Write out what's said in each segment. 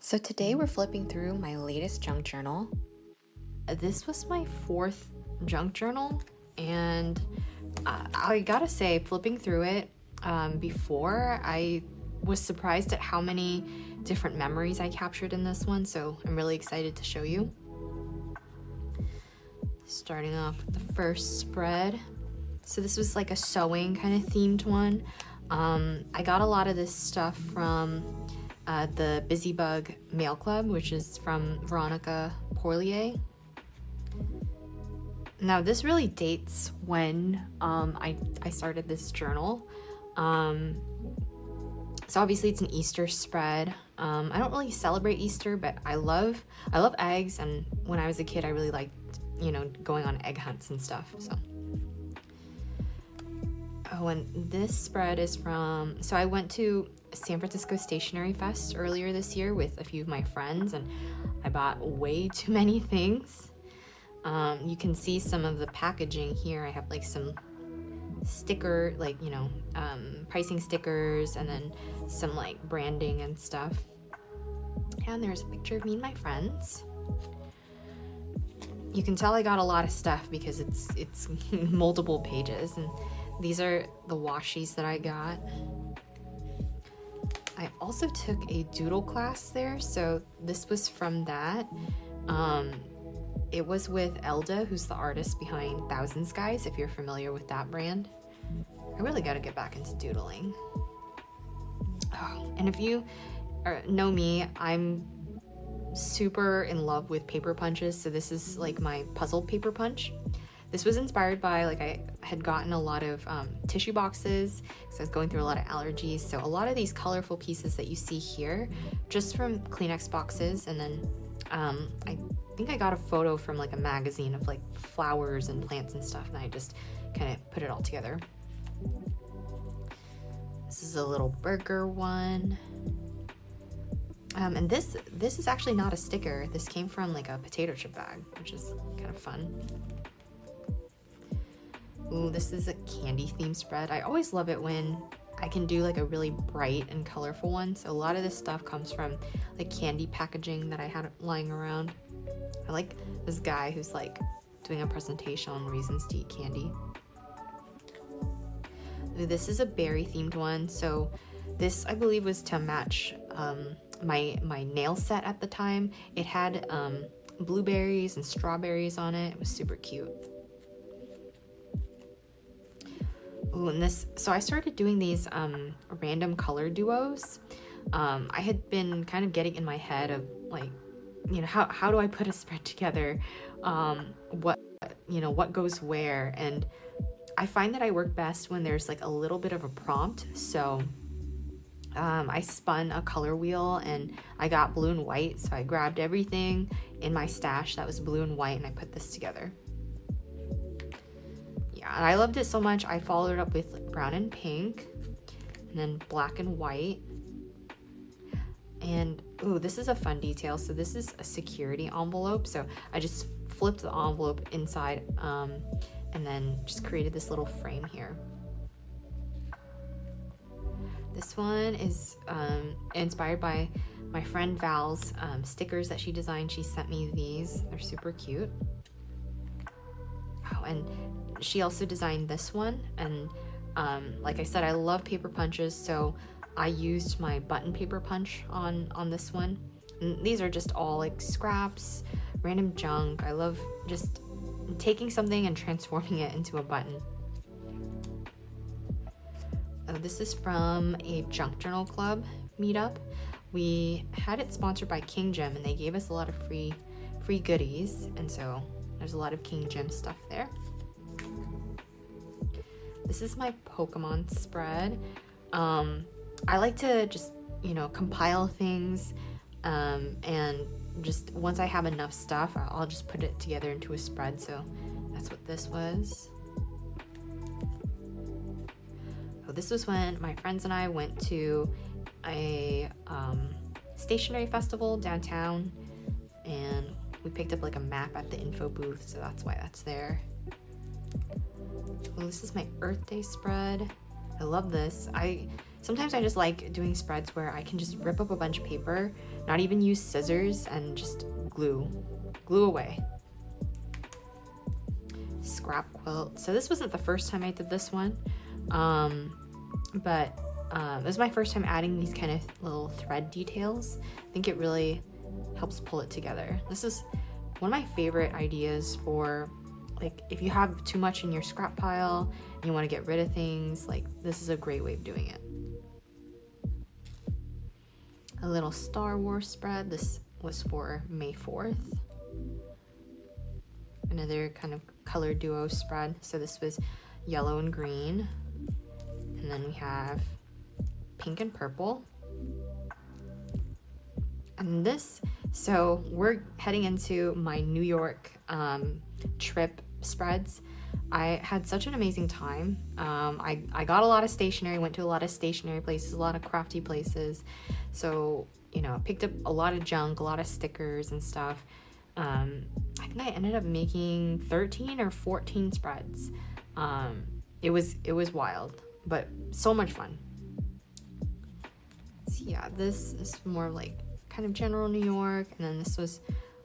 So today we're flipping through my latest junk journal. This was my fourth junk journal, and I gotta say, flipping through it before, I was surprised at how many different memories I captured in this one, so I'm really excited to show you. Starting off with the first spread. So this was like a sewing kind of themed one. I got a lot of this stuff from the Busybug Mail Club, which is from Veronica Porlier. Now this really dates when I started this journal. So obviously it's an Easter spread. I don't really celebrate Easter, but I love eggs, and when I was a kid I really liked, going on egg hunts and stuff. So and this spread is from, so I went to San Francisco Stationery Fest earlier this year with a few of my friends, and I bought way too many things. You can see some of the packaging here. I have like some sticker, pricing stickers, and then some like branding and stuff. And there's a picture of me and my friends. You can tell I got a lot of stuff because it's multiple pages, and these are the washies that I got. I also took a doodle class there, so this was from that. It was with Elda, who's the artist behind Thousand Skies, if you're familiar with that brand. I really gotta get back into doodling. Oh, and if you know me, I'm super in love with paper punches, so this is like my puzzle paper punch. This was inspired by, I had gotten a lot of tissue boxes because I was going through a lot of allergies. So a lot of these colorful pieces that you see here, just from Kleenex boxes. And then I think I got a photo from like a magazine of like flowers and plants and stuff, and I just kind of put it all together. This is a little burger one. And this is actually not a sticker. This came from like a potato chip bag, which is kind of fun. Ooh, this is a candy theme spread. I always love it when I can do like a really bright and colorful one. So a lot of this stuff comes from like candy packaging that I had lying around. I like this guy who's like doing a presentation on reasons to eat candy. Ooh, this is a berry themed one. So this, I believe, was to match my nail set at the time. It had blueberries and strawberries on it. It was super cute. Ooh, and this, so I started doing these random color duos. I had been kind of getting in my head of like, how do I put a spread together? What goes where? And I find that I work best when there's like a little bit of a prompt. So I spun a color wheel and I got blue and white. So I grabbed everything in my stash that was blue and white and I put this together. Yeah, and I loved it so much, I followed it up with brown and pink, and then black and white. And ooh, this is a fun detail. So this is a security envelope. So I just flipped the envelope inside and then just created this little frame here. This one is inspired by my friend Val's stickers that she designed. She sent me these. They're super cute. Oh, and she also designed this one, and like I said, I love paper punches, so I used my button paper punch on this one. And these are just all like scraps, random junk. I love just taking something and transforming it into a button. This is from a Junk Journal Club meetup. We had it sponsored by King Gem, and they gave us a lot of free goodies, and so there's a lot of King Gem stuff there. This is my Pokemon spread. I like to just, compile things, and just once I have enough stuff, I'll just put it together into a spread. So that's what this was. So this was when my friends and I went to a stationery festival downtown, and we picked up like a map at the info booth, so that's why that's there. Well, this is my Earth Day spread. I love this. I Sometimes I just like doing spreads where I can just rip up a bunch of paper, not even use scissors, and just glue away. Scrap quilt. So this wasn't the first time I did this one, but this was my first time adding these kind of little thread details. I think it really helps pull it together. This is one of my favorite ideas for, like, if you have too much in your scrap pile and you want to get rid of things, like, this is a great way of doing it. A little Star Wars spread. This was for May 4th. Another kind of color duo spread. So this was yellow and green. And then we have pink and purple. And this, so we're heading into my New York trip spreads. I had such an amazing time. I got a lot of stationery, went to a lot of stationery places, a lot of crafty places. So, you know, picked up a lot of junk, a lot of stickers and stuff. I think I ended up making 13 or 14 spreads. It was wild, but so much fun. So yeah, this is more like kind of general New York, and then this was,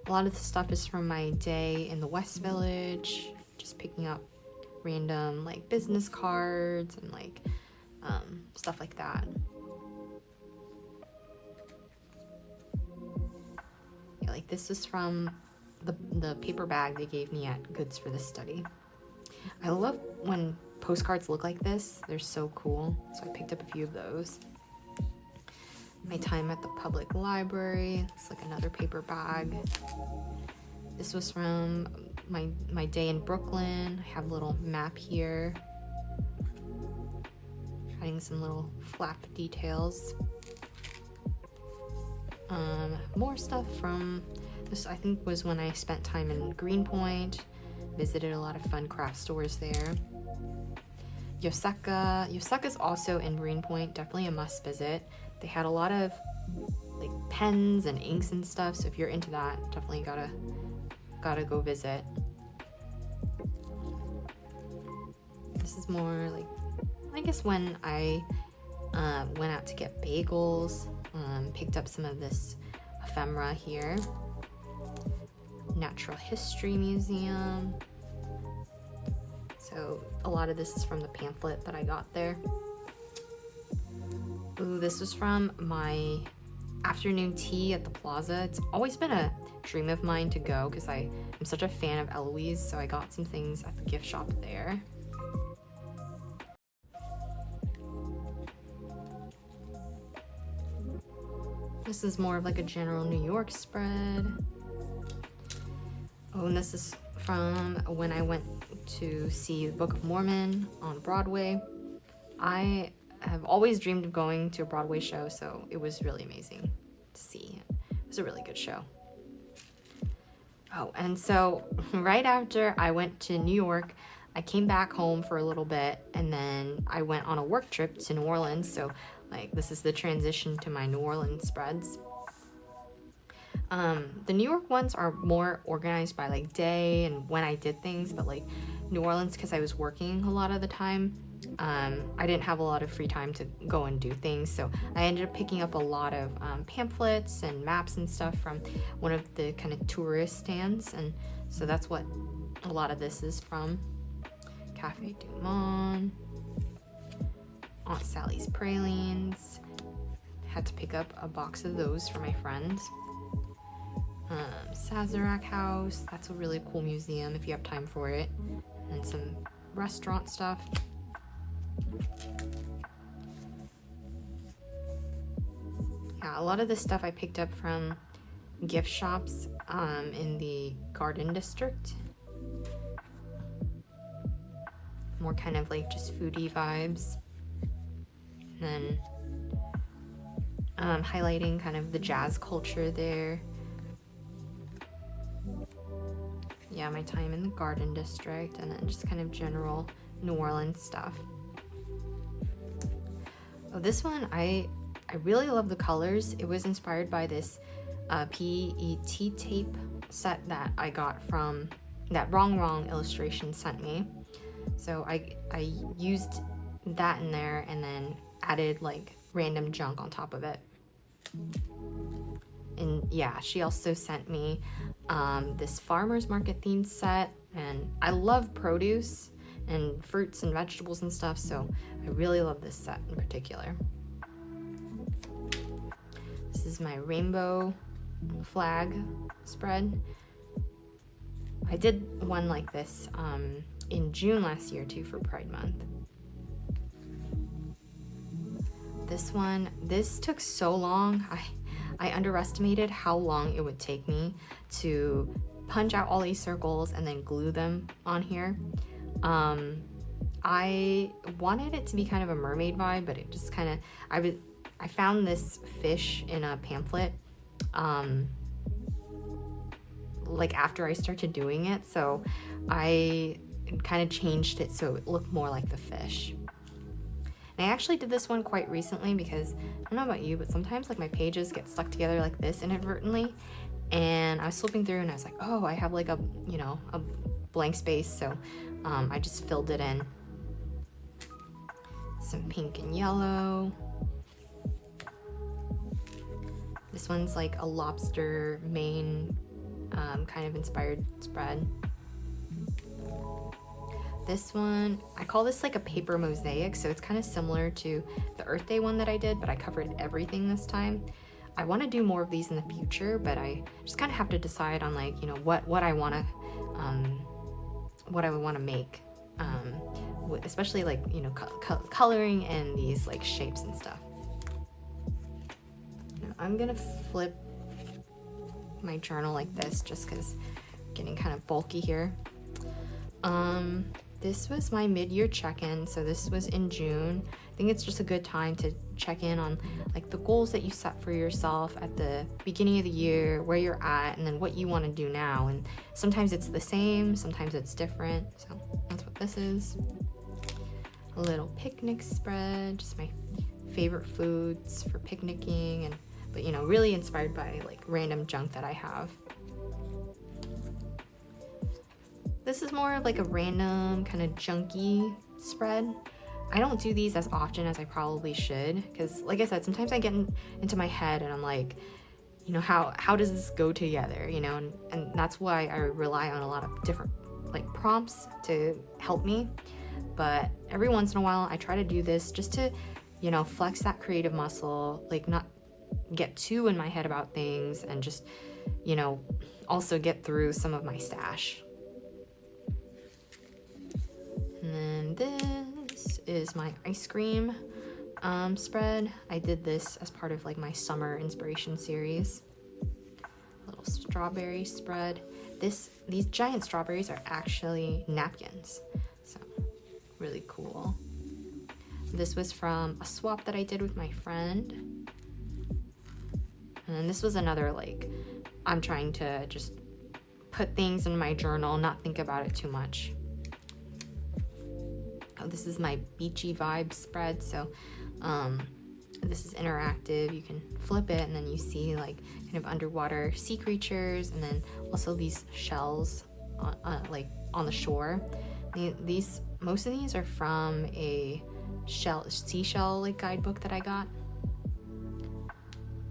a lot of the stuff is from my day in the West Village, just picking up random like business cards and like stuff like that. Yeah, like this is from the paper bag they gave me at Goods for the Study. I love when postcards look like this. They're so cool. So I picked up a few of those. My time at the public library. It's like another paper bag. This was from my day in Brooklyn. I have a little map here. Adding some little flap details. More stuff from this, I think, was when I spent time in Greenpoint. Visited a lot of fun craft stores there. Yosaka. Yosaka's also in Greenpoint, definitely a must visit. They had a lot of like pens and inks and stuff, so if you're into that, definitely gotta go visit. This is more like, I guess, when I went out to get bagels, picked up some of this ephemera here. Natural History Museum. So a lot of this is from the pamphlet that I got there. Ooh, this was from my afternoon tea at the Plaza. It's always been a dream of mine to go because I am such a fan of Eloise, so I got some things at the gift shop there. This is more of like a general New York spread. Oh, and this is from when I went to see the Book of Mormon on Broadway. I have always dreamed of going to a Broadway show, so it was really amazing to see. It was a really good show. Oh, and so right after I went to New York, I came back home for a little bit, and then I went on a work trip to New Orleans. So like, this is the transition to my New Orleans spreads. The New York ones are more organized by like day and when I did things, but like New Orleans, because I was working a lot of the time, I didn't have a lot of free time to go and do things, so I ended up picking up a lot of pamphlets and maps and stuff from one of the kind of tourist stands, and so that's what a lot of this is from. Cafe Du Monde, Aunt Sally's Pralines. Had to pick up a box of those for my friends. Sazerac House, that's a really cool museum if you have time for it, and some restaurant stuff. Yeah, a lot of this stuff I picked up from gift shops in the Garden District. More kind of like just foodie vibes. And then highlighting kind of the jazz culture there. Yeah, my time in the Garden District, and then just kind of general New Orleans stuff. Oh, this one, I really love the colors. It was inspired by this PET tape set that I got from, that Wrong Illustration sent me. So I used that in there and then added like random junk on top of it. And yeah, she also sent me this farmer's market themed set, and I love produce and fruits and vegetables and stuff, so I really love this set in particular. This is my rainbow flag spread. I did one like this in June last year too for Pride Month. This took so long. I underestimated how long it would take me to punch out all these circles and then glue them on here. I wanted it to be kind of a mermaid vibe, but it just kind of, I found this fish in a pamphlet, like after I started doing it, so I kind of changed it so it looked more like the fish. And I actually did this one quite recently because, I don't know about you, but sometimes like my pages get stuck together like this inadvertently, and I was flipping through and I was like, oh, I have like a blank space, so I just filled it in. Some pink and yellow. This one's like a lobster Maine kind of inspired spread. This one, I call this like a paper mosaic, so it's kind of similar to the Earth Day one that I did, but I covered everything this time. I want to do more of these in the future, but I just kind of have to decide on like, what I want to make, especially like, coloring and these like shapes and stuff. Now, I'm gonna flip my journal like this just because I'm getting kind of bulky here. This was my mid-year check-in, so this was in June. I think it's just a good time to check in on like the goals that you set for yourself at the beginning of the year, where you're at, and then what you want to do now. And sometimes it's the same, sometimes it's different. So that's what this is. A little picnic spread, just my favorite foods for picnicking, but really inspired by like random junk that I have. This is more of like a random kind of junky spread. I don't do these as often as I probably should, because like I said, sometimes I get into my head and I'm like, how does this go together, and that's why I rely on a lot of different like prompts to help me. But every once in a while I try to do this just to, flex that creative muscle, like not get too in my head about things, and just, also get through some of my stash. And then this is my ice cream spread. I did this as part of like my summer inspiration series. A little strawberry spread. These giant strawberries are actually napkins, so really cool. This was from a swap that I did with my friend. And this was another like, I'm trying to just put things in my journal, not think about it too much. This is my beachy vibe spread, so this is interactive. You can flip it and then you see like kind of underwater sea creatures, and then also these shells like on the shore. Most of these are from a seashell like guidebook that I got.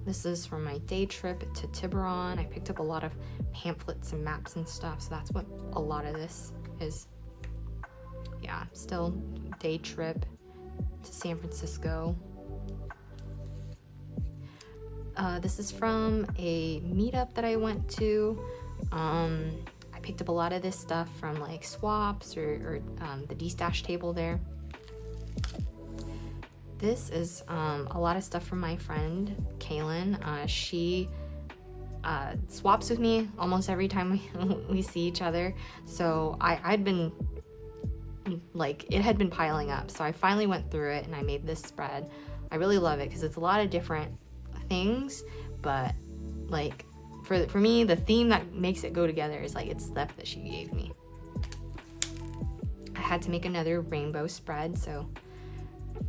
This is from my day trip to Tiburon. I picked up a lot of pamphlets and maps and stuff, so that's what a lot of this is. Yeah, still day trip to San Francisco. This is from a meetup that I went to. I picked up a lot of this stuff from like swaps or the D-stash table there. This is a lot of stuff from my friend Kaylin. She swaps with me almost every time we see each other, so I'd been like, it had been piling up, so I finally went through it and I made this spread. I really love it because it's a lot of different things, but like for me, the theme that makes it go together is like it's stuff that she gave me. I had to make another rainbow spread, so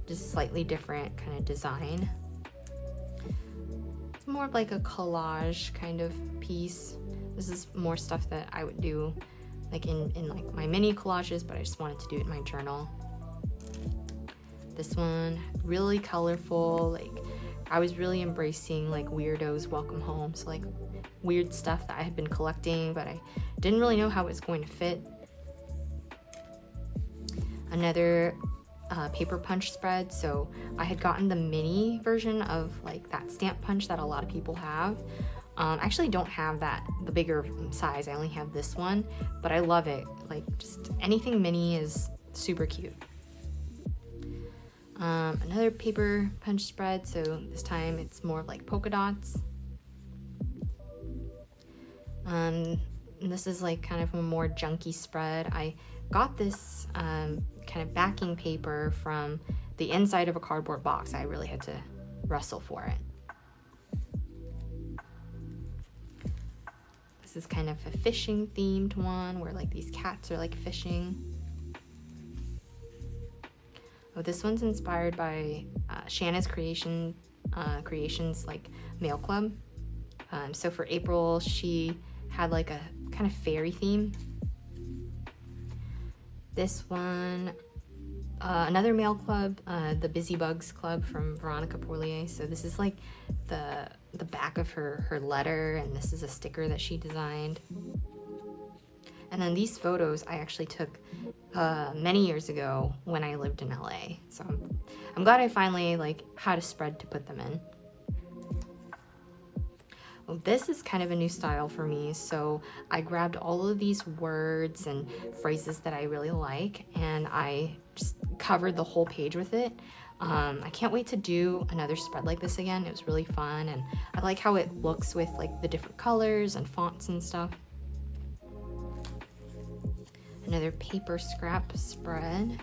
just slightly different kind of design. It's more of like a collage kind of piece. This is more stuff that I would do like in like my mini collages, but I just wanted to do it in my journal. This one, really colorful. Like, I was really embracing like Weirdos Welcome Home. So like weird stuff that I had been collecting, but I didn't really know how it was going to fit. Another paper punch spread. So I had gotten the mini version of like that stamp punch that a lot of people have. I actually don't have the bigger size. I only have this one, but I love it. Like, just anything mini is super cute. Another paper punch spread, so this time it's more like polka dots. And this is like kind of a more junky spread. I got this kind of backing paper from the inside of a cardboard box. I really had to wrestle for it. This is kind of a fishing themed one where like these cats are like fishing. Oh, this one's inspired by Shanna's Creations like mail club. So for April, she had like a kind of fairy theme. This one, another mail club, the Busy Bugs Club from Veronica Poirier. So this is like the back of her letter, and this is a sticker that she designed. And then these photos I actually took many years ago when I lived in LA. So I'm glad I finally like had a spread to put them in. Well, this is kind of a new style for me. So I grabbed all of these words and phrases that I really like, and I just covered the whole page with it. I can't wait to do another spread like this again. It was really fun, and I like how it looks with like the different colors and fonts and stuff. Another paper scrap spread.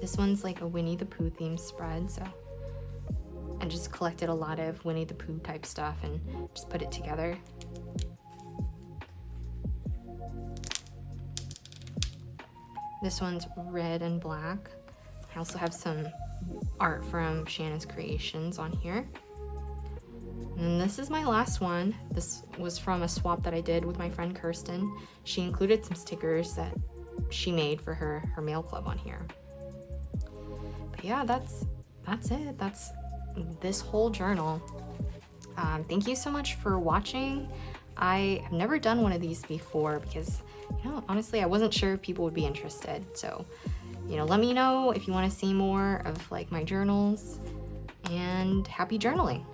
This one's like a Winnie the Pooh themed spread, so I just collected a lot of Winnie the Pooh type stuff and just put it together. This one's red and black. I also have some art from Shanna's Creations on here. And this is my last one. This was from a swap that I did with my friend Kirsten. She included some stickers that she made for her mail club on here. But yeah, that's it. That's this whole journal. Thank you so much for watching. I have never done one of these before because, you know, honestly, I wasn't sure if people would be interested. So, you know, let me know if you want to see more of like my journals, and happy journaling.